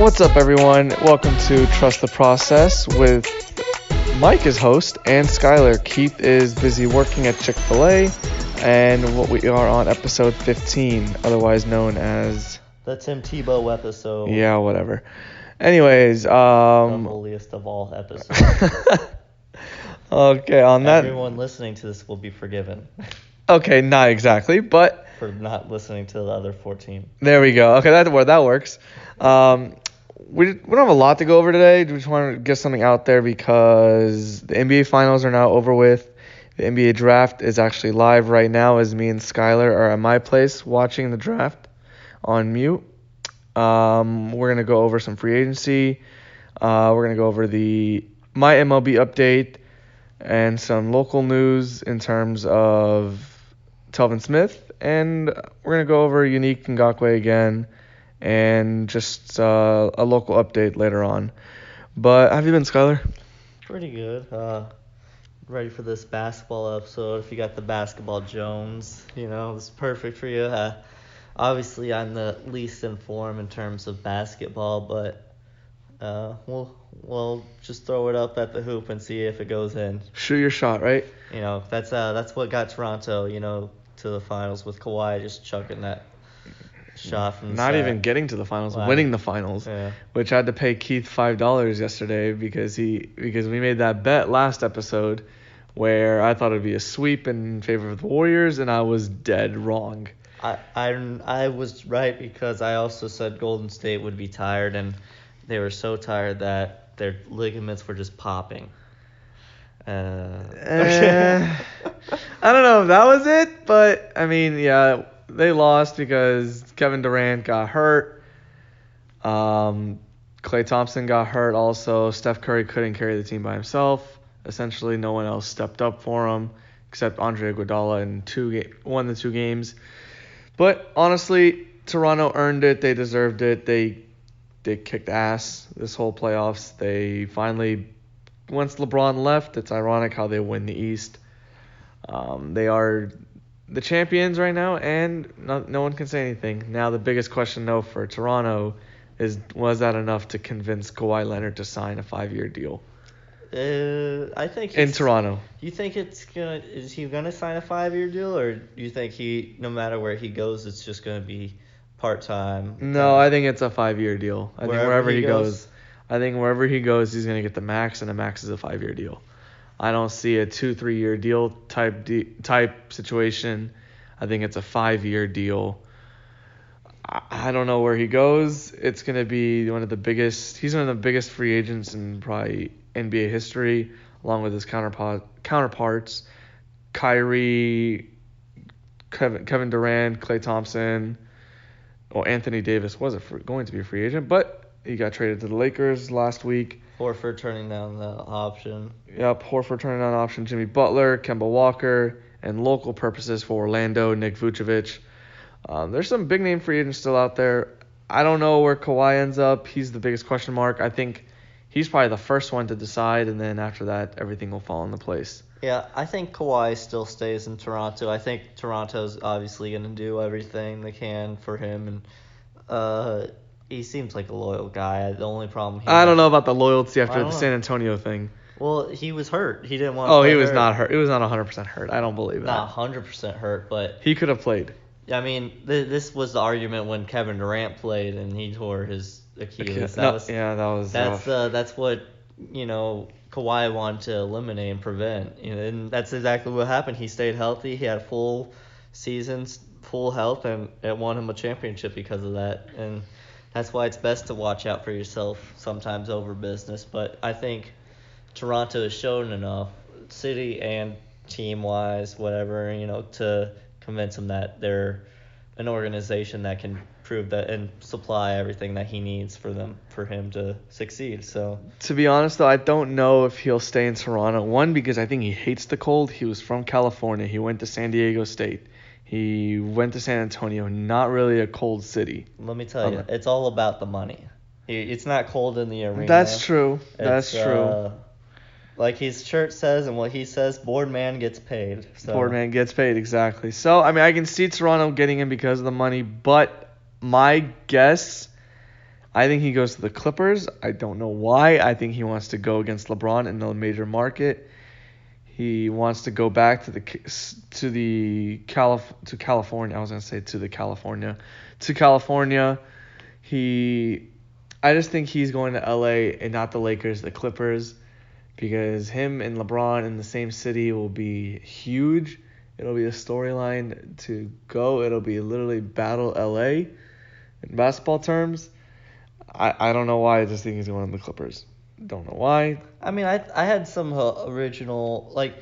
What's up, everyone? Welcome to Trust the Process with Mike as host and Skyler. Keith is busy working at Chick-fil-A, and we are on episode 15, otherwise known as... The Tim Tebow episode. Yeah, whatever. Anyways, The holiest of all episodes. Okay, on that... Everyone listening to this will be forgiven. Okay, not exactly, but... For not listening to the other 14. There we go. Okay, that works. We don't have a lot to go over today. We just want to get something out there because the NBA Finals are now over with. The NBA Draft is actually live right now as me and Skyler are at my place watching the draft on mute. We're going to go over some free agency. We're going to go over my MLB update and some local news in terms of Telvin Smith. And we're going to go over Yannick Ngakoue again. And just a local update later on. But how have you been, Skyler? Pretty good. Ready for this basketball episode. If you got the basketball Jones, it's perfect for you. Obviously, I'm the least informed in terms of basketball, but we'll just throw it up at the hoop and see if it goes in. Shoot your shot, right? That's what got Toronto, to the finals with Kawhi just chucking that shot from the Not side. even getting to the finals, winning the finals, which I had to pay Keith $5 yesterday because we made that bet last episode where I thought it would be a sweep in favor of the Warriors, and I was dead wrong. I was right because I also said Golden State would be tired, and they were so tired that their ligaments were just popping. I don't know if that was it, but I mean, yeah. They lost because Kevin Durant got hurt. Klay Thompson got hurt also. Steph Curry couldn't carry the team by himself. Essentially, no one else stepped up for him except Andre Iguodala in won the 2 games. But honestly, Toronto earned it. They deserved it. They kicked ass this whole playoffs. They finally, once LeBron left, it's ironic how they win the East. They are the champions right now, and no one can say anything. Now the biggest question, though, for Toronto is, was that enough to convince Kawhi Leonard to sign a 5-year deal? I think in Toronto. You think is he gonna sign a 5-year deal, or do you think no matter where he goes, it's just gonna be part-time? No, I think it's a 5-year deal. I think wherever he goes, he's gonna get the max, and the max is a 5-year deal. I don't see a 2-3 year deal type situation. I think it's a 5-year deal. I don't know where he goes. It's going to be one of the biggest. He's one of the biggest free agents in probably NBA history, along with his counterparts, Kyrie, Kevin Durant, Klay Thompson. Well, Anthony Davis was going to be a free agent, but he got traded to the Lakers last week. Horford turning down the option. Yep, Horford turning down option. Jimmy Butler, Kemba Walker, and local purposes for Orlando, Nick Vucevic. There's some big-name free agents still out there. I don't know where Kawhi ends up. He's the biggest question mark. I think he's probably the first one to decide, and then after that, everything will fall into place. Yeah, I think Kawhi still stays in Toronto. I think Toronto's obviously going to do everything they can for him, and he seems like a loyal guy. The only problem I don't know about the loyalty after the San Antonio thing. Well, he was hurt. He didn't want to play. He was not hurt. He was not 100% hurt. I don't believe that. Not 100% hurt, but he could have played. I mean, this was the argument when Kevin Durant played and he tore his Achilles. That's what Kawhi wanted to eliminate and prevent. And that's exactly what happened. He stayed healthy. He had full seasons, full health, and it won him a championship because of that. And that's why it's best to watch out for yourself sometimes over business. But I think Toronto has shown enough, city and team-wise, whatever, to convince him that they're an organization that can prove that and supply everything that he needs for him to succeed. So to be honest, though, I don't know if he'll stay in Toronto. One, because I think he hates the cold. He was from California. He went to San Diego State. He went to San Antonio, not really a cold city. Let me tell you, it's all about the money. It's not cold in the arena. That's true. That's true. Like his shirt says and what he says, board man gets paid. So. Board man gets paid, exactly. So, I mean, I can see Toronto getting him because of the money, but my guess, I think he goes to the Clippers. I don't know why. I think he wants to go against LeBron in the major market. He wants to go back to California. I was gonna say to California. I just think he's going to LA and not the Lakers, the Clippers, because him and LeBron in the same city will be huge. It'll be a storyline to go. It'll be literally battle LA in basketball terms. I don't know why. I just think he's going to the Clippers. Don't know why. I mean, I had some original, like,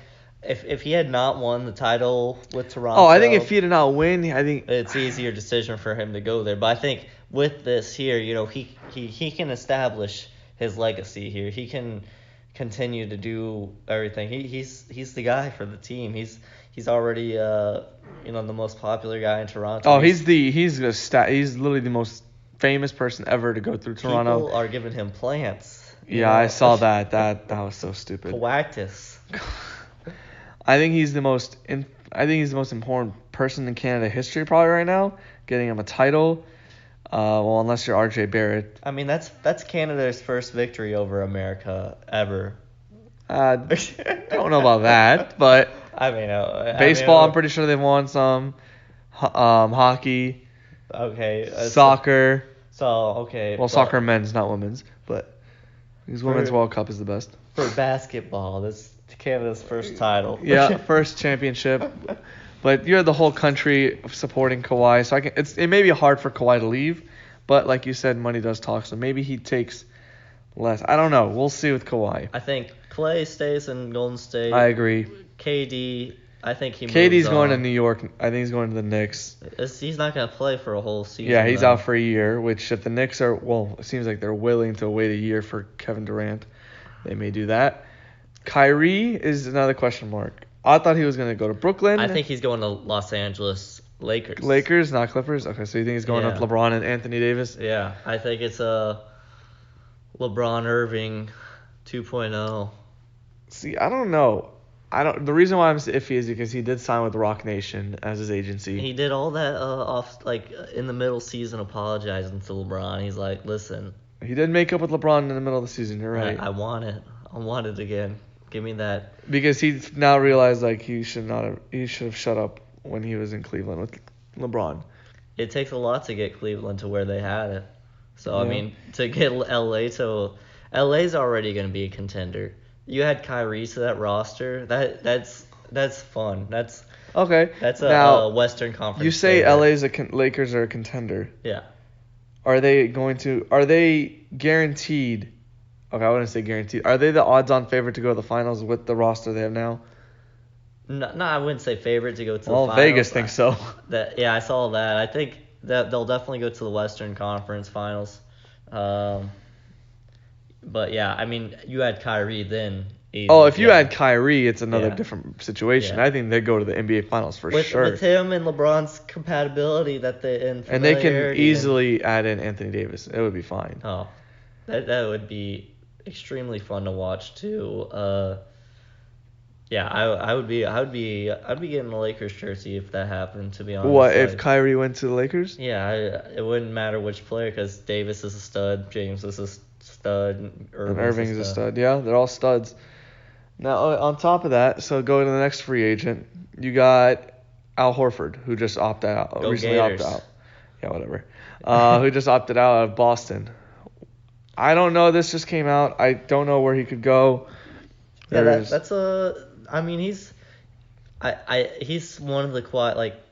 if he had not won the title with Toronto. Oh, I think if he did not win, I think it's an easier decision for him to go there. But I think with this here, he can establish his legacy here. He can continue to do everything. He's the guy for the team. He's already the most popular guy in Toronto. Oh, he's literally the most famous person ever to go through Toronto. People are giving him plants. Yeah, I saw that. That was so stupid. Coactus. I think he's the most important person in Canada history probably right now, getting him a title. Well, unless you're R.J. Barrett. I mean, that's Canada's first victory over America ever. Don't know about that, but I mean, baseball. I'm pretty sure they've won some. Hockey. Okay. Soccer. Okay. Well, soccer men's, not women's, but because women's World Cup is the best. For basketball, this Canada's first title. Yeah, first championship. But you're the whole country supporting Kawhi, so it may be hard for Kawhi to leave, but like you said, money does talk, so maybe he takes less. I don't know. We'll see with Kawhi. I think Clay stays in Golden State. I agree. KD, I think he moves KD's on. going to New York. I think he's going to the Knicks. He's not going to play for a whole season. Yeah, he's out for a year, which if the Knicks it seems like they're willing to wait a year for Kevin Durant. They may do that. Kyrie is another question mark. I thought he was going to go to Brooklyn. I think he's going to Los Angeles Lakers. Lakers, not Clippers? Okay, so you think he's going with LeBron and Anthony Davis? Yeah, I think it's a LeBron Irving 2.0. See, I don't know. The reason why I'm iffy is because he did sign with Rock Nation as his agency. He did all that in the middle season apologizing to LeBron. He's like, listen. He did make up with LeBron in the middle of the season. You're right. I want it. I want it again. Give me that. Because he now realized he should have shut up when he was in Cleveland with LeBron. It takes a lot to get Cleveland to where they had it. So yeah. I mean, to get LA's already going to be a contender. You had Kyrie to that roster. That's fun. That's okay. That's a Western Conference. You say favorite. Lakers are a contender. Yeah. Are they guaranteed? Okay, I wouldn't say guaranteed. Are they the odds-on favorite to go to the finals with the roster they have now? No, I wouldn't say favorite to go to the finals. Well, Vegas thinks so. I saw that. I think that they'll definitely go to the Western Conference Finals. But yeah, I mean, you had Kyrie then. If you had Kyrie, it's another different situation. Yeah. I think they go to the NBA Finals for sure. With him and LeBron's compatibility that and they can easily add in Anthony Davis. It would be fine. Oh, that would be extremely fun to watch too. I would be getting the Lakers jersey if that happened. To be honest. What if Kyrie went to the Lakers? Yeah, it wouldn't matter which player because Davis is a stud, James is a stud, Irving's a stud. Yeah, they're all studs. Now on top of that, so go to the next free agent. You got Al Horford, who just opted out. Recently opted out. Yeah, whatever. Who just opted out of Boston. I don't know. This just came out. I don't know where he could go. I mean, he's one of the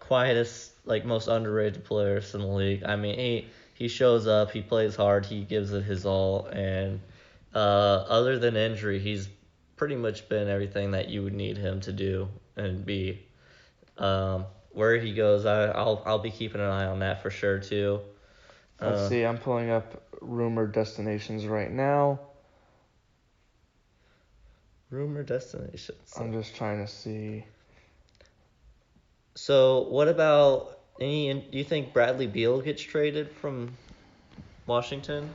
quietest, most underrated players in the league. I mean, he shows up, he plays hard, he gives it his all, and other than injury, he's pretty much been everything that you would need him to do and be. Where he goes, I'll be keeping an eye on that for sure too. Let's see. I'm pulling up rumored destinations right now. Rumored destinations. I'm just trying to see. So what about do you think Bradley Beal gets traded from Washington?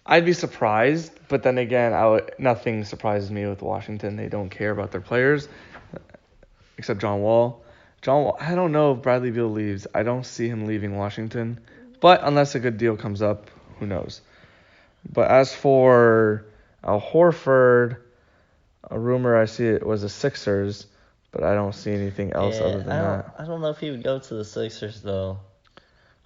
I'd be surprised, but then again, nothing surprises me with Washington. They don't care about their players, except John Wall. I don't know if Bradley Beal leaves. I don't see him leaving Washington, but unless a good deal comes up, who knows? But as for Al Horford, a rumor I see it was the Sixers, but I don't see anything else other than that. I don't know if he would go to the Sixers, though.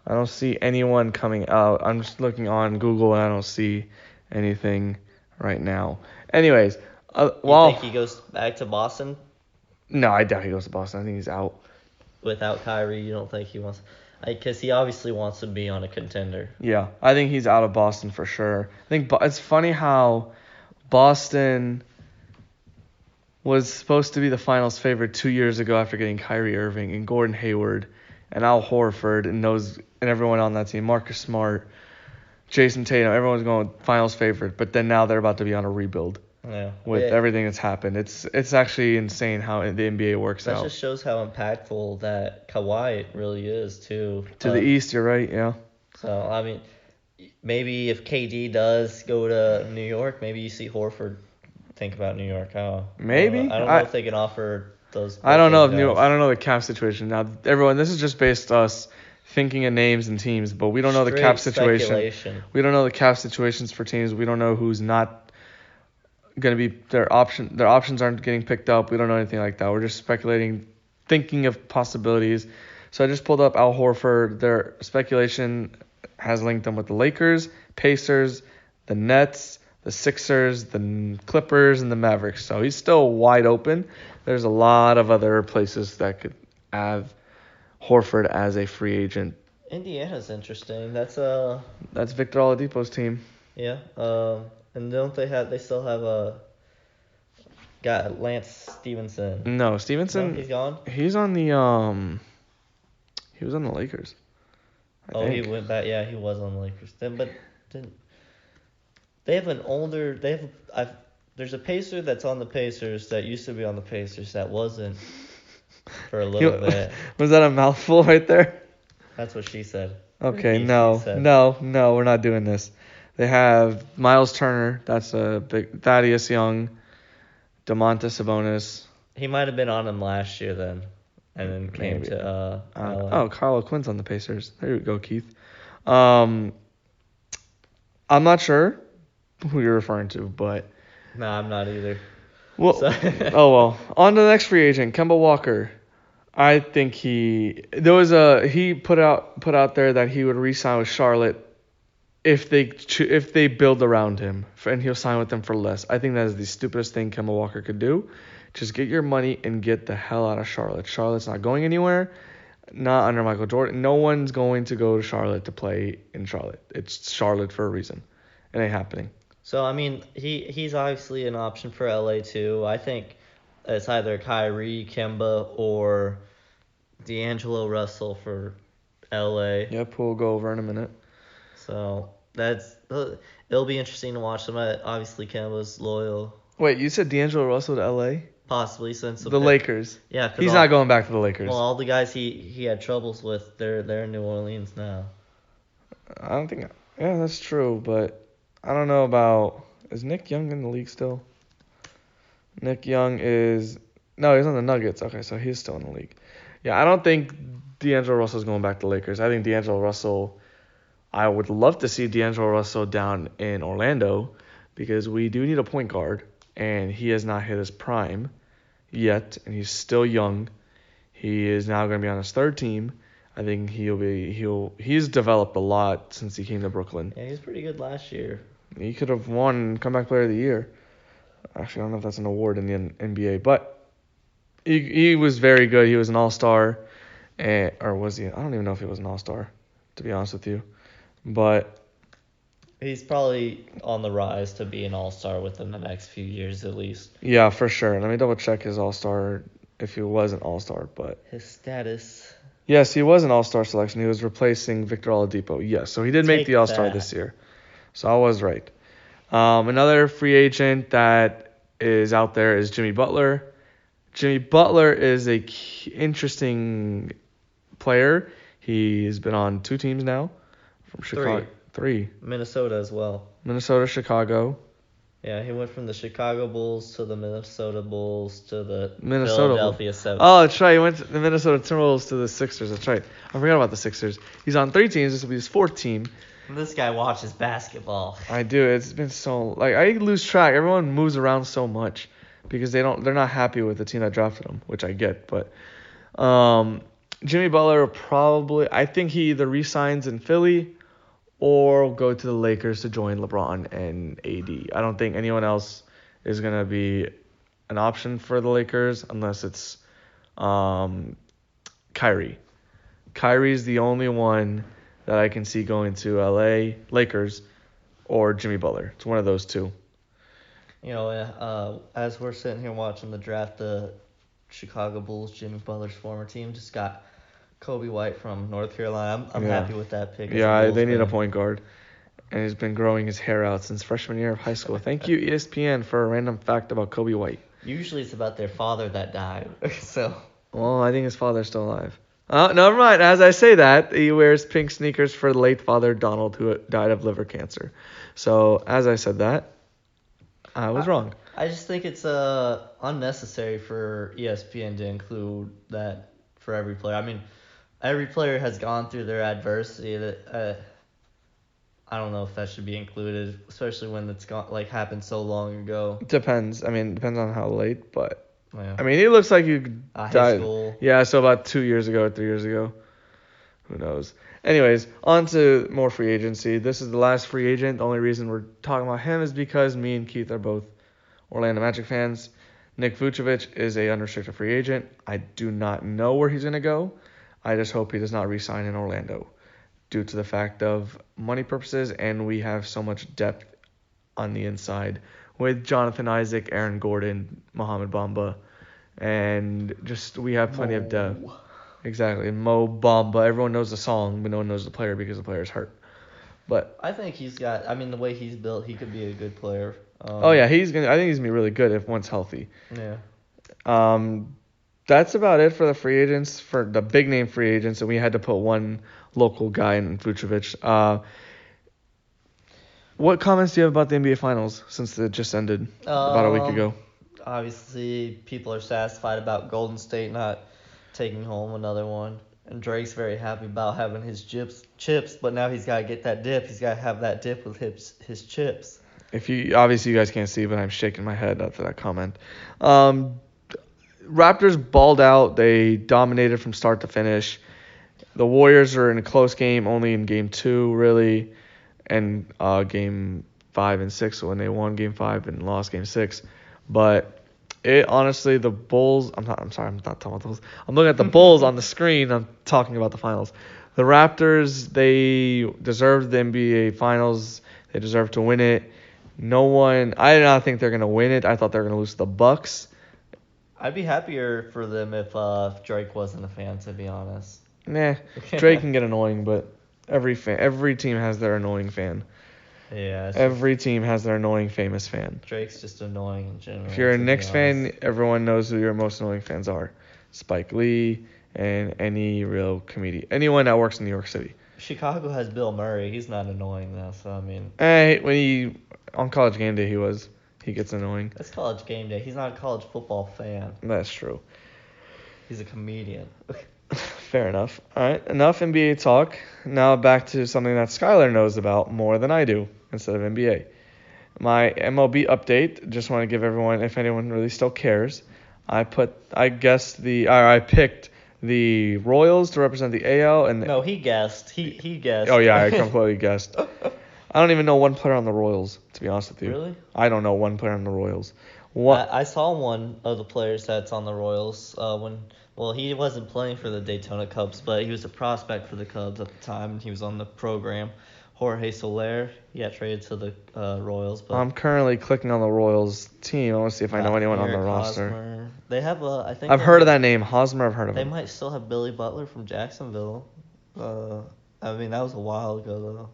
I don't see anyone coming out. I'm just looking on Google, and I don't see anything right now. Anyways, you think he goes back to Boston? No, I doubt he goes to Boston. I think he's out. Without Kyrie, you don't think he wants... Because he obviously wants to be on a contender. Yeah, I think he's out of Boston for sure. I think it's funny how Boston was supposed to be the finals favorite 2 years ago after getting Kyrie Irving and Gordon Hayward and Al Horford and everyone on that team, Marcus Smart, Jason Tatum, everyone's going finals favorite, but then now they're about to be on a rebuild. Yeah. With everything that's happened. It's actually insane how the NBA works out. That just shows how impactful that Kawhi really is, too. To the East, you're right, yeah. So, I mean, maybe if KD does go to New York, maybe you see Horford think about New York. Maybe. I don't know if they can offer those. I don't know the cap situation. Now, everyone, this is just based us thinking of names and teams, but we don't know the cap situation. Speculation. We don't know the cap situations for teams. We don't know who's not going to be their options aren't getting picked up. We don't know anything like that. We're just speculating, thinking of possibilities. So I just pulled up Al Horford. Their speculation has linked them with the Lakers, Pacers, the Nets, the Sixers, the Clippers, and the Mavericks. So he's still wide open. There's a lot of other places that could have Horford as a free agent. Indiana's interesting. That's Victor Oladipo's team. Yeah. And they still have got Lance Stevenson. No, Stevenson. No, he's gone? He's on the he was on the Lakers. I think. He went back. Yeah, he was on the Lakers. They have an older. There's a Pacer that's on the Pacers that used to be on the Pacers that wasn't for a little bit. Was that a mouthful right there? That's what she said. Okay, no, we're not doing this. They have Miles Turner, that's a big Thaddeus Young, Domantas Sabonis. He might have been on him last year then, and then came to LA. Carl Quinn's on the Pacers. There you go, Keith. I'm not sure who you're referring to, but no, I'm not either. Well, on to the next free agent, Kemba Walker. I think he put out there that he would re-sign with Charlotte if they build around him, and he'll sign with them for less. I think that is the stupidest thing Kemba Walker could do. Just get your money and get the hell out of Charlotte. Charlotte's not going anywhere. Not under Michael Jordan. No one's going to go to Charlotte to play in Charlotte. It's Charlotte for a reason. It ain't happening. So, I mean, he's obviously an option for LA too. I think it's either Kyrie, Kemba, or D'Angelo Russell for LA. Yep, we'll go over in a minute. So it'll be interesting to watch them. Obviously, Kemba's loyal. Wait, you said D'Angelo Russell to LA? Possibly, since the Lakers. Yeah, he's not going back to the Lakers. Well, all the guys he had troubles with, they're in New Orleans now. I don't think. Yeah, that's true, but I don't know about. Is Nick Young in the league still? Nick Young he's on the Nuggets. Okay, so he's still in the league. Yeah, I don't think D'Angelo Russell's going back to the Lakers. I think D'Angelo Russell. I would love to see D'Angelo Russell down in Orlando because we do need a point guard, and he has not hit his prime yet, and he's still young. He is now going to be on his third team. I think he's developed a lot since he came to Brooklyn. Yeah, he was pretty good last year. He could have won Comeback Player of the Year. Actually, I don't know if that's an award in the NBA, but he was very good. He was an all-star, or was he? I don't even know if he was an all-star, to be honest with you. But he's probably on the rise to be an all-star within the next few years at least. Yeah, for sure. Let me double-check his all-star, if he was an all-star. But his status. Yes, he was an all-star selection. He was replacing Victor Oladipo. Yes, so he did make the all-star this year. So I was right. Another free agent that is out there is Jimmy Butler. Jimmy Butler is a interesting player. He's been on 2 teams now. From Chicago. 3. Minnesota as well. Minnesota, Chicago. Yeah, he went from the Chicago Bulls to the Minnesota Bulls to the Philadelphia 7. Oh, that's right. He went to the Minnesota Timberwolves to the Sixers. That's right. I forgot about the Sixers. He's on 3 teams. This will be his 4th team. This guy watches basketball. I do. It's been so like I lose track. Everyone moves around so much because they're not happy with the team that drafted them, which I get. But Jimmy Butler probably, I think he either re-signs in Philly or go to the Lakers to join LeBron and AD. I don't think anyone else is gonna be an option for the Lakers unless it's Kyrie. Kyrie's the only one that I can see going to LA Lakers or Jimmy Butler. It's one of those two. As we're sitting here watching the draft, the Chicago Bulls, Jimmy Butler's former team, just got Kobe White from North Carolina. I'm happy with that pick. Yeah, they need a point guard. And he's been growing his hair out since freshman year of high school. Thank you, ESPN, for a random fact about Kobe White. Usually it's about their father that died. So. Well, I think his father's still alive. Never mind. As I say that, he wears pink sneakers for the late father Donald, who died of liver cancer. So, as I said that, I was wrong. I just think it's unnecessary for ESPN to include that for every player. I mean, every player has gone through their adversity. I don't know if that should be included, especially when it's happened so long ago. Depends. I mean, it depends on how late, but. Yeah. I mean, he looks like he died. High school. Yeah, so about 2 years ago or 3 years ago. Who knows? Anyways, on to more free agency. This is the last free agent. The only reason we're talking about him is because me and Keith are both Orlando Magic fans. Nick Vucevic is a unrestricted free agent. I do not know where he's going to go. I just hope he does not re-sign in Orlando due to the fact of money purposes, and we have so much depth on the inside with Jonathan Isaac, Aaron Gordon, Mohamed Bamba, and just we have plenty of depth. Exactly. Mo Bamba. Everyone knows the song, but no one knows the player because the player's hurt. But I think the way he's built, he could be a good player. I think he's gonna be really good if one's healthy. Yeah. That's about it for the free agents, for the big name free agents, and we had to put one local guy in Vucevic. What comments do you have about the NBA Finals since it just ended about a week ago? Obviously, people are satisfied about Golden State not taking home another one. And Drake's very happy about having his chips, but now he's got to get that dip. He's got to have that dip with his chips. Obviously you guys can't see, but I'm shaking my head after that comment. Raptors balled out. They dominated from start to finish. The Warriors are in a close game, only in Game 2, really, and Game 5 and 6 when they won Game 5 and lost Game 6. But honestly, the Bulls. I'm not talking about the Bulls. I'm looking at the Bulls on the screen. I'm talking about the finals. The Raptors, they deserved the NBA Finals. They deserve to win it. I did not think they're gonna win it. I thought they were gonna lose to the Bucks. I'd be happier for them if Drake wasn't a fan, to be honest. Nah, Drake can get annoying, but every team has their annoying fan. Yeah. Every team has their annoying famous fan. Drake's just annoying in general. If you're a Knicks fan, everyone knows who your most annoying fans are. Spike Lee and any real comedian. Anyone that works in New York City. Chicago has Bill Murray. He's not annoying though, so I mean. When on College Game Day he gets annoying. That's College Game Day. He's not a college football fan. That's true. He's a comedian. Fair enough. All right, enough NBA talk. Now back to something that Skyler knows about more than I do instead of NBA. My MLB update. Just want to give everyone, if anyone really still cares, I picked the Royals to represent the AL and no, he guessed. He guessed. Oh yeah, I completely guessed. I don't even know one player on the Royals, to be honest with you. Really? I don't know one player on the Royals. I saw one of the players that's on the Royals he wasn't playing for the Daytona Cubs, but he was a prospect for the Cubs at the time, and he was on the program. Jorge Soler, he got traded to the Royals. But I'm currently clicking on the Royals team. I want to see if I know anyone on the roster. Hosmer. They have I think I've heard of that name. Hosmer, I've heard of him. They might still have Billy Butler from Jacksonville. I mean, that was a while ago,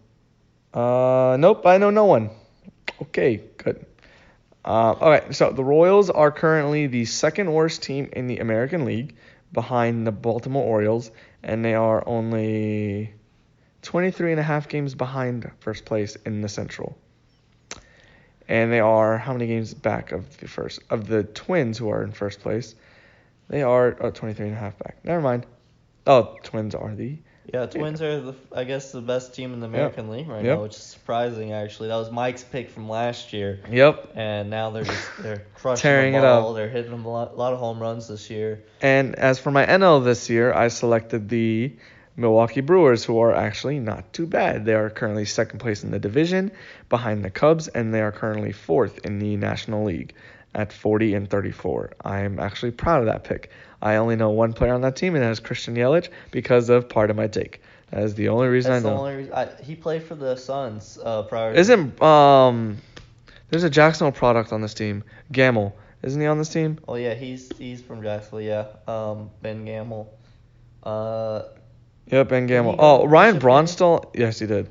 though. Nope, I know no one. Okay, good. All right, so the Royals are currently the second worst team in the American League behind the Baltimore Orioles, and they are only 23.5 games behind first place in the Central. And they are how many games back of the Twins, who are in first place? They are 23.5 back. Never mind. Oh, Twins are the Yeah, Twins are, I guess, the best team in the American League right now, which is surprising, actually. That was Mike's pick from last year. Yep. And now they're crushing tearing the ball. it up. They're hitting a lot of home runs this year. And as for my NL this year, I selected the Milwaukee Brewers, who are actually not too bad. They are currently second place in the division behind the Cubs, and they are currently fourth in the National League at 40-34. I am actually proud of that pick. I only know one player on that team, and that is Christian Yelich, because of part of my take. That is the only reason I know. The only reason. He played for the Suns prior. There's a Jacksonville product on this team, Gamble. Isn't he on this team? Oh yeah, he's from Jacksonville. Yeah, Ben Gamble. Yep, Ben Gamble. Oh, Ryan Braun's still. Yes, he did.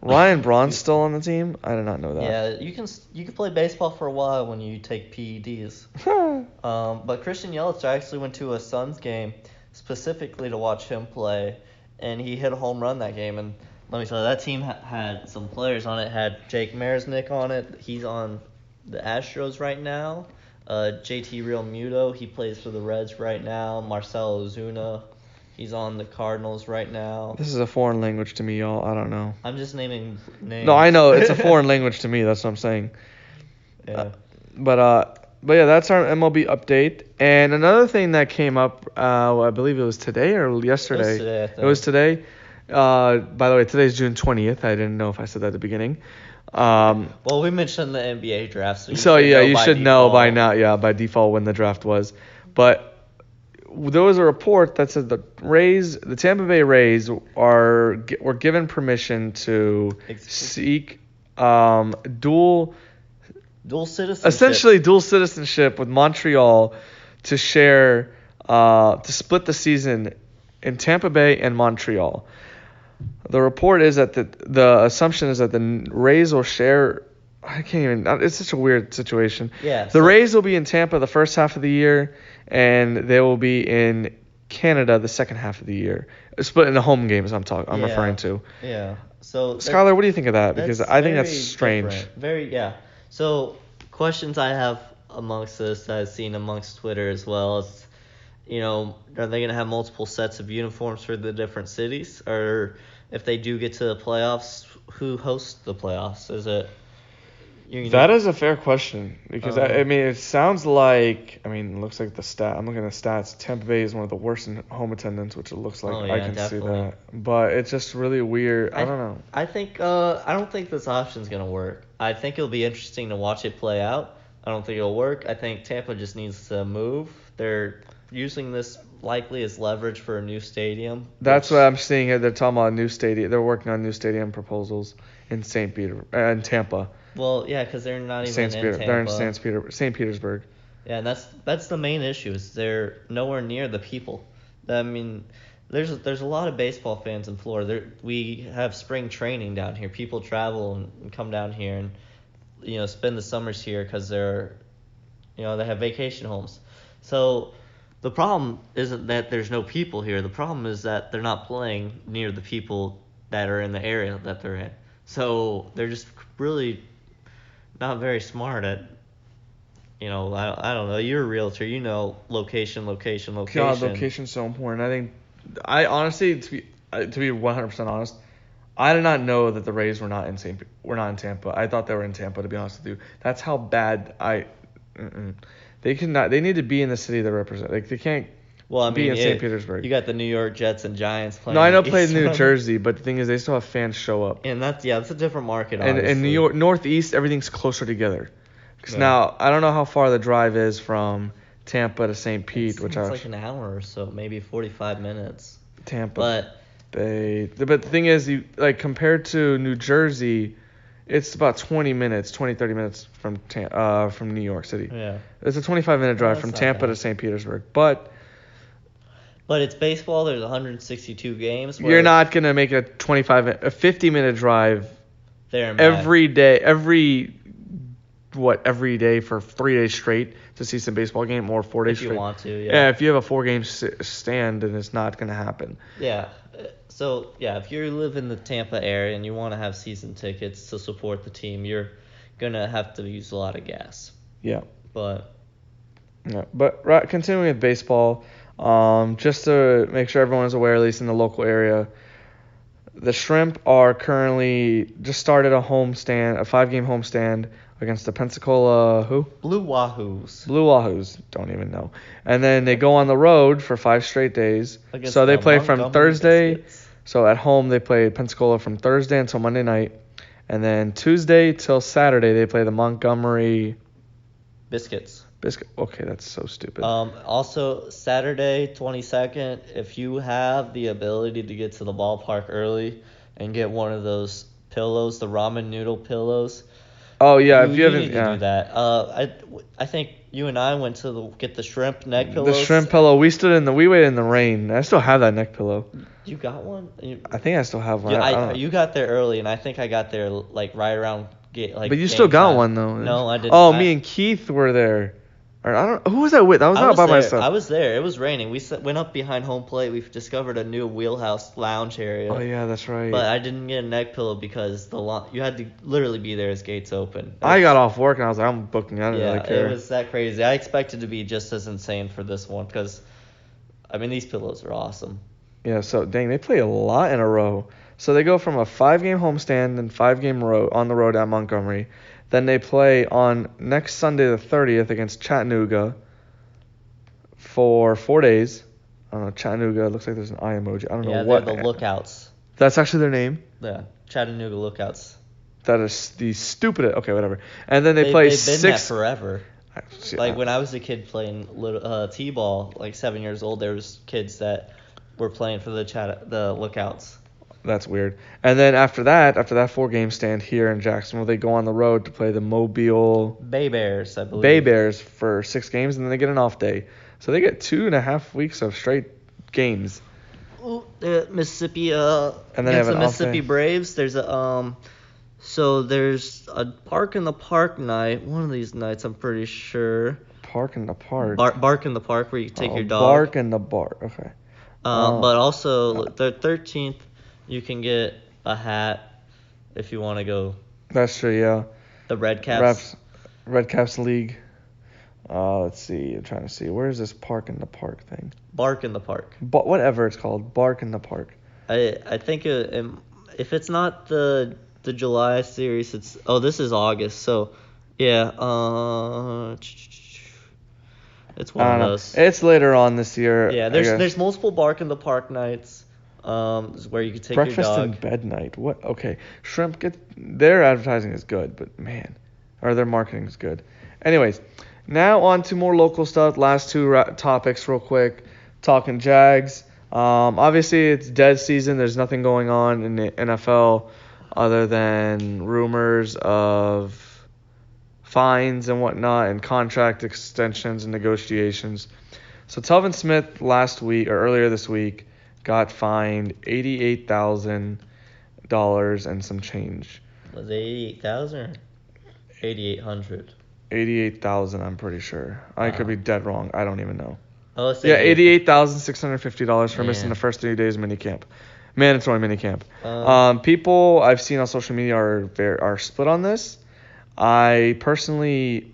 Ryan Braun's still on the team? I did not know that. Yeah, you can play baseball for a while when you take PEDs. But Christian Yelich, I actually went to a Suns game specifically to watch him play, and he hit a home run that game. And let me tell you, that team had some players on it. Had Jake Marisnick on it. He's on the Astros right now. JT Realmuto, he plays for the Reds right now. Marcell Ozuna, he's on the Cardinals right now. This is a foreign language to me, y'all. I don't know. I'm just naming names. No, I know. It's a foreign language to me. That's what I'm saying. Yeah. But yeah, that's our MLB update. And another thing that came up, I believe it was today or yesterday. It was today, I think. It was today. By the way, today's June 20th. I didn't know if I said that at the beginning. Well, we mentioned the NBA draft, you should know by now, by default when the draft was. But there was a report that said the Tampa Bay Rays were given permission to seek dual citizenship. Essentially dual citizenship with Montreal to share to split the season in Tampa Bay and Montreal. The report is that the assumption is that the Rays will share. I can't even. It's such a weird situation. Yeah. The Rays will be in Tampa the first half of the year, and they will be in Canada the second half of the year. Split in the home games. I'm referring to. Yeah. So Skyler, what do you think of that? Because I think that's strange. Different. So questions I have amongst this that I've seen amongst Twitter as well is, are they going to have multiple sets of uniforms for the different cities? Or if they do get to the playoffs, who hosts the playoffs? Is it... That is a fair question because it sounds like it looks like the stat. I'm looking at the stats. Tampa Bay is one of the worst in home attendance, which it looks like. I can definitely see that, but it's just really weird. I don't know. I think I don't think this option's gonna work. I think it'll be interesting to watch it play out. I don't think it'll work. I think Tampa just needs to move. They're using this likely as leverage for a new stadium. That's what I'm seeing here. They're talking about a new stadium. They're working on new stadium proposals in in Tampa. Well, yeah, because they're not even in Tampa. They're in St. Petersburg. Yeah, and that's the main issue is they're nowhere near the people. There's a lot of baseball fans in Florida. We have spring training down here. People travel and come down here and spend the summers here because they have vacation homes. So the problem isn't that there's no people here. The problem is that they're not playing near the people that are in the area that they're in. So they're just really not very smart at, I don't know. You're a realtor. Location. God, location's so important. I honestly, to be 100% honest, I did not know that the Rays were not in Tampa. I thought they were in Tampa, to be honest with you. That's how bad they cannot. They need to be in the city they represent. Like they can't. Be in St. Petersburg. You got the New York Jets and Giants playing. No, I know played in New Jersey, but the thing is they still have fans show up. And that's a different market. And in New York Northeast, everything's closer together. Because now I don't know how far the drive is from Tampa to St. Pete, it's like an hour or so, maybe 45 minutes. Tampa Bay. But the thing is, compared to New Jersey, it's about 30 minutes from New York City. Yeah. It's a 25-minute drive from Tampa to St. Petersburg, But it's baseball. There's 162 games. You're not going to make a 50-minute drive there and every day, every day for 3 days straight to see some baseball game or 4 days straight. If you want to, yeah. Yeah, if you have a 4-game stand, then it's not going to happen. Yeah. So, if you live in the Tampa area and you want to have season tickets to support the team, you're going to have to use a lot of gas. Yeah. But continuing with baseball, Just to make sure everyone is aware, at least in the local area, the Shrimp are currently just started a 5-game homestand against the Pensacola Blue Wahoos. Blue Wahoos, don't even know. And then they go on the road for 5 straight days. So they play from Thursday. Biscuits. So at home they play Pensacola from Thursday until Monday night. And then Tuesday till Saturday they play the Montgomery Biscuits. Okay, that's so stupid. Also, Saturday, 22nd, if you have the ability to get to the ballpark early and get one of those pillows, the ramen noodle pillows. Oh, yeah. You need to do that. I think you and I went to get the shrimp neck pillows. The shrimp pillow. We waited in the rain. I still have that neck pillow. You got one? I think I still have one. Yeah, you got there early, and I think I got there right around But you still got one though. No, I didn't. Oh, me and Keith were there. Or I don't. Who was I with? I was not by myself. I was there. It was raining. We went up behind home plate. We discovered a new wheelhouse lounge area. Oh yeah, that's right. But I didn't get a neck pillow because you had to literally be there as gates open. I got off work and I was like, I'm booking. I didn't really care. It was that crazy. I expected to be just as insane for this one because, I mean, these pillows are awesome. Yeah. So dang, they play a lot in a row. So they go from a 5-game homestand and 5-game on the road at Montgomery. Then they play on next Sunday the 30th against Chattanooga for 4 days. I don't know, Chattanooga, looks like there's an eye emoji. I don't know what. Yeah, they're the Lookouts. That's actually their name? Yeah, Chattanooga Lookouts. That is the stupidest. Okay, whatever. And then they play they've 6. They've been that forever. When I was a kid playing T-ball, like 7 years old, there was kids that were playing for the Lookouts. That's weird. And then after that 4-game stand here in Jacksonville, they go on the road to play the Mobile Bay Bears, I believe. Bay Bears for 6 games, and then they get an off day. So they get 2.5 weeks of straight games. Mississippi. And then they have an Mississippi Braves. There's a there's a Bark in the Park night. One of these nights, I'm pretty sure. Park in the Park. Bark in the Park, where you take your dog. Bark in the Bark. Okay. But also the 13th. You can get a hat if you want to go. That's true, yeah. The Red Caps League. Let's see. I'm trying to see. Where is this Park in the Park thing? Bark in the Park. Whatever it's called. Bark in the Park. I think if it's not the July series, it's this is August. So yeah. It's one of those. It's later on this year. Yeah. There's multiple Bark in the Park nights. Where you could take breakfast your dog. and bed night. What? Okay, Shrimp their advertising is good, but man, or their marketing is good. Anyways, now on to more local stuff. Last 2 topics, real quick. Talking Jags. Obviously it's dead season. There's nothing going on in the NFL other than rumors of fines and whatnot, and contract extensions and negotiations. So Telvin Smith earlier this week, got fined $88,000 and some change. Was it $88,000 or $8,800? $88,000, I'm pretty sure. I could be dead wrong. I don't even know. Oh, let's say $88,650 for missing the first 3 days of minicamp. Mandatory minicamp. People I've seen on social media are split on this. I personally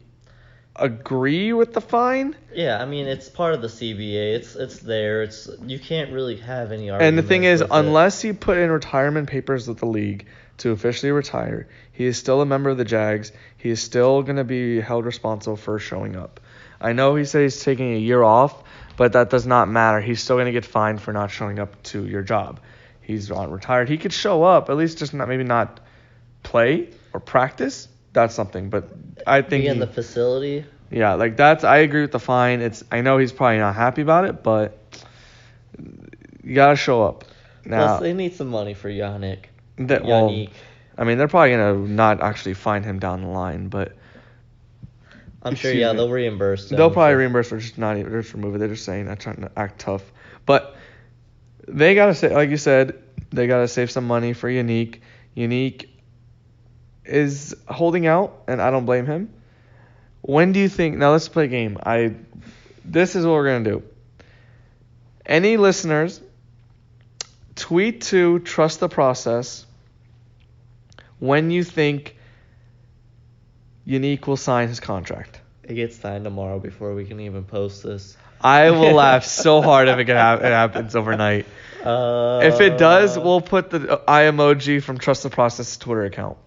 agree with the fine. Yeah, I mean, it's part of the CBA. It's there. You can't really have any argument. And the thing is, unless he put in retirement papers with the league to officially retire, he is still a member of the Jags. He is still going to be held responsible for showing up. I know he said he's taking a year off, but that does not matter. He's still going to get fined for not showing up to your job. He's not retired. He could show up, at least just maybe not play or practice. That's something, but I think be in the facility. Yeah, I agree with the fine. I know he's probably not happy about it, but you gotta show up. Now, plus, they need some money for Yannick. Yannick. I mean, they're probably gonna not actually fine him down the line, but I'm sure. Yeah, they'll reimburse. They'll probably reimburse or just remove it. They're just saying that, trying to act tough, but they gotta say, like you said, they gotta save some money for Yannick. Yannick is holding out, and I don't blame him. When do you think? Now let's play a game. This is what we're gonna do. Any listeners, tweet to Trust the Process when you think Yannick will sign his contract. It gets signed tomorrow before we can even post this. I will laugh so hard if it happens overnight. If it does, we'll put the eye emoji from Trust the Process Twitter account.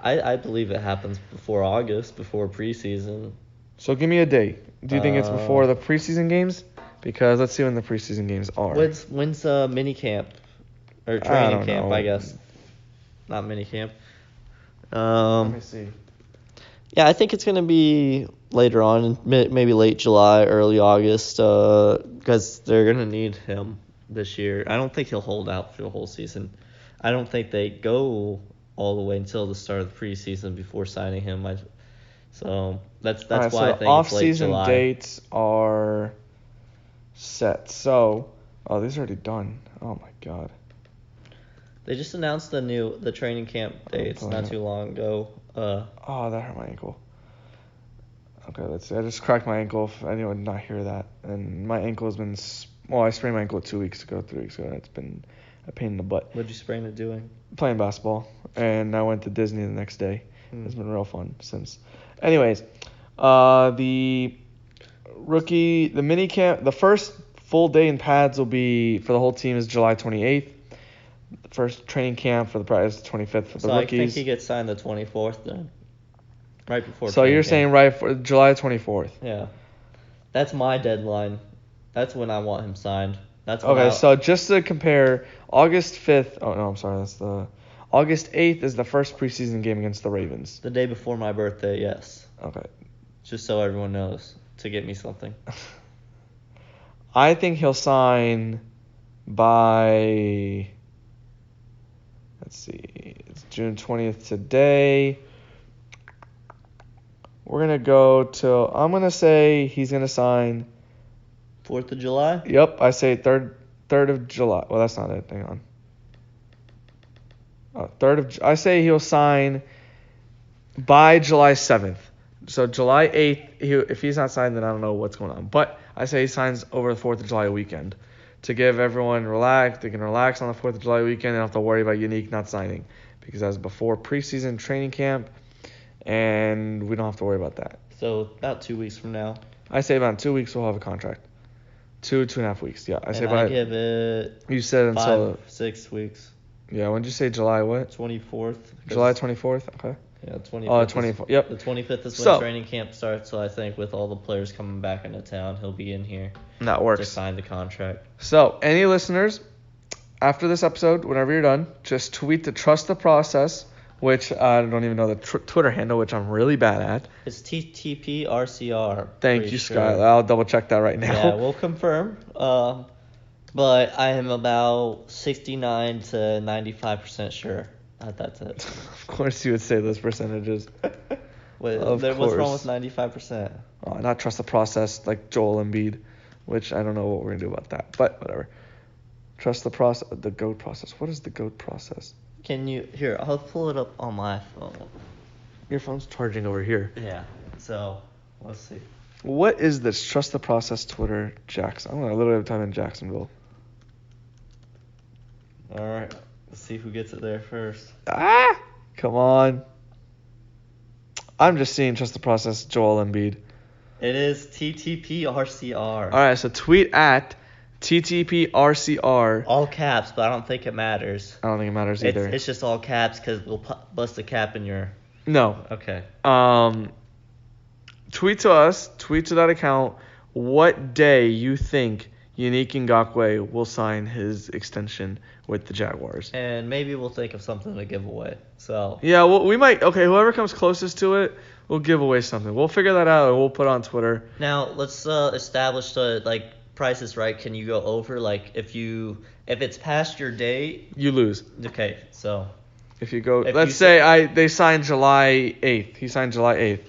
I believe it happens before August, before preseason. So give me a date. Do you think it's before the preseason games? Because let's see when the preseason games are. When's mini camp or training camp? I guess not mini camp. Let me see. Yeah, I think it's gonna be later on, maybe late July, early August, because they're gonna need him this year. I don't think he'll hold out for the whole season. I don't think they go all the way until the start of the preseason before signing him. So that's why I think it's late July. Off-season dates are set. So, these are already done. Oh my God. They just announced the training camp dates not too long ago. That hurt my ankle. Okay, let's see. I just cracked my ankle. If anyone did not hear that, and my ankle has been. I sprained my ankle 3 weeks ago. And it's been a pain in the butt. What'd you sprain it doing? Playing basketball, and I went to Disney the next day. It's been real fun since. Anyways, the mini camp, the first full day in pads will be for the whole team is July 28th. The first training camp for the practice is 25th for the rookies. I think he gets signed the 24th then, right before. So you're saying right for July 24th? Yeah, that's my deadline. That's when I want him signed. That's okay. So just to compare, August 5th. Oh no, I'm sorry. That's the August 8th is the first preseason game against the Ravens. The day before my birthday, yes. Okay. Just so everyone knows, to get me something. I think he'll sign by, let's see, it's June 20th today. We're going to go till, I'm going to say he's going to sign 4th of July? Yep, I say 3rd of July. Well, that's not it. Hang on. I say he'll sign by July 7th. So July 8th, if he's not signed, then I don't know what's going on. But I say he signs over the 4th of July weekend to give everyone relax. They can relax on the 4th of July weekend and don't have to worry about Yannick not signing because that was before preseason training camp, and we don't have to worry about that. So about 2 weeks from now. I say about 2 weeks we'll have a contract. 2.5 weeks. Yeah, I give it. You said until 6 weeks. Yeah, when did you say July what? 24th. July 24th? Okay. Yeah, 25th. Oh, 24th. Yep. The 25th is when training camp starts, so I think with all the players coming back into town, he'll be in here. That works. To sign the contract. So, any listeners, after this episode, whenever you're done, just tweet to Trust the Process, which I don't even know the Twitter handle, which I'm really bad at. It's TTP RCR. Thank you, Skyler. I'll double check that right now. Yeah, we'll confirm. But I am about 69 to 95% sure that that's it. Of course you would say those percentages. What's wrong with 95%? Oh, not trust the process like Joel Embiid, which I don't know what we're going to do about that. But whatever. Trust the process. The GOAT process. What is the GOAT process? Here, I'll pull it up on my phone. Your phone's charging over here. Yeah, so let's see. What is this? Trust the Process Twitter Jackson. I'm going to literally type in Jacksonville. All right. Let's see who gets it there first. Come on. I'm just seeing Trust the Process Joel Embiid. It is TTPRCR. All right, so tweet at TTPRCR. All caps, but I don't think it matters. I don't think it matters either. It's just all caps because we'll bust a cap in your... No. Okay. Tweet to us, tweet to that account, what day you think Yannick Ngakoue will sign his extension with the Jaguars. And maybe we'll think of something to give away. So yeah, well, we might. Okay, whoever comes closest to it, we'll give away something. We'll figure that out and we'll put it on Twitter. Now let's establish the Price is Right. Can you go over if it's past your date? You lose. Okay, so if you go, let's say they signed July 8th. He signed July 8th.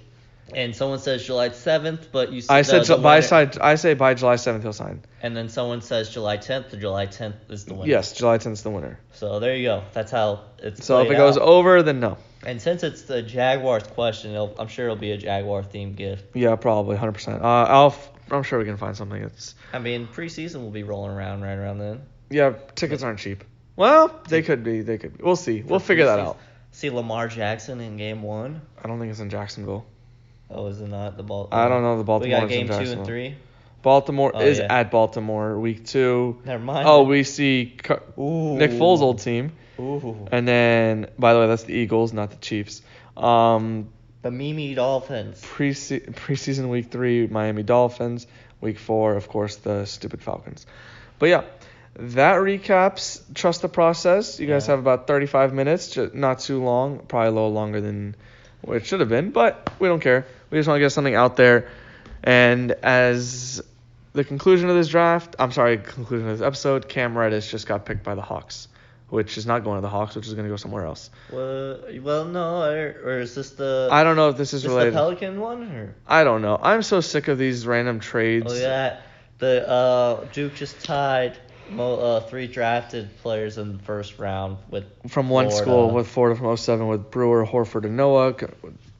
And someone says July 7th, but you said I say by July 7th he'll sign. And then someone says July 10th, or July 10th is the winner. Yes, July 10th is the winner. So there you go. That's how it's So if it goes over, then no. And since it's the Jaguars question, I'm sure it'll be a Jaguar-themed gift. Yeah, probably, 100%. I'm sure we can find something. Preseason will be rolling around right around then. Yeah, tickets aren't cheap. Well, they could be. We'll see. We'll figure that out. See Lamar Jackson in Game 1? I don't think it's in Jacksonville. Oh, is it not the Baltimore? I don't know the Baltimore. We got game 2 and 3. Baltimore is at Baltimore week 2. Never mind. Oh, we see Nick Foles' old team. Ooh. And then, by the way, that's the Eagles, not the Chiefs. The Mimi Dolphins. Preseason week 3, Miami Dolphins. Week 4, of course, the stupid Falcons. But yeah, that recaps Trust the Process. You guys have about 35 minutes, not too long, probably a little longer than what it should have been, but we don't care. We just want to get something out there. And as the conclusion of this episode, Cam Reddish just got picked by the Hawks, which is not going to the Hawks, which is going to go somewhere else. Well, no, or is this the... I don't know if this is related. The Pelican one? Or? I don't know. I'm so sick of these random trades. Oh, yeah. The Duke just tied 3 drafted players in the first round with from one Florida. School with Florida from 2007 with Brewer, Horford, and Noah.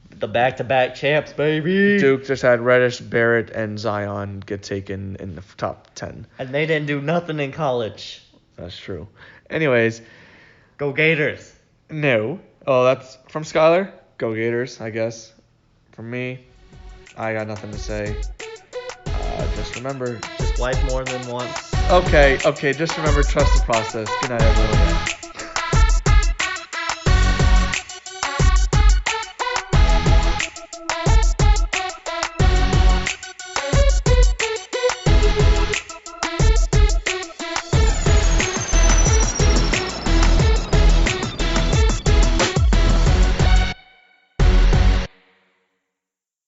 The back-to-back champs, baby. Duke just had Reddish, Barrett, and Zion get taken in the top 10. And they didn't do nothing in college. That's true. Anyways. Go Gators. No. Oh, that's from Skyler? Go Gators, I guess. For me, I got nothing to say. Just remember. Just wipe more than once. Okay. Just remember, trust the process. Good night, everyone.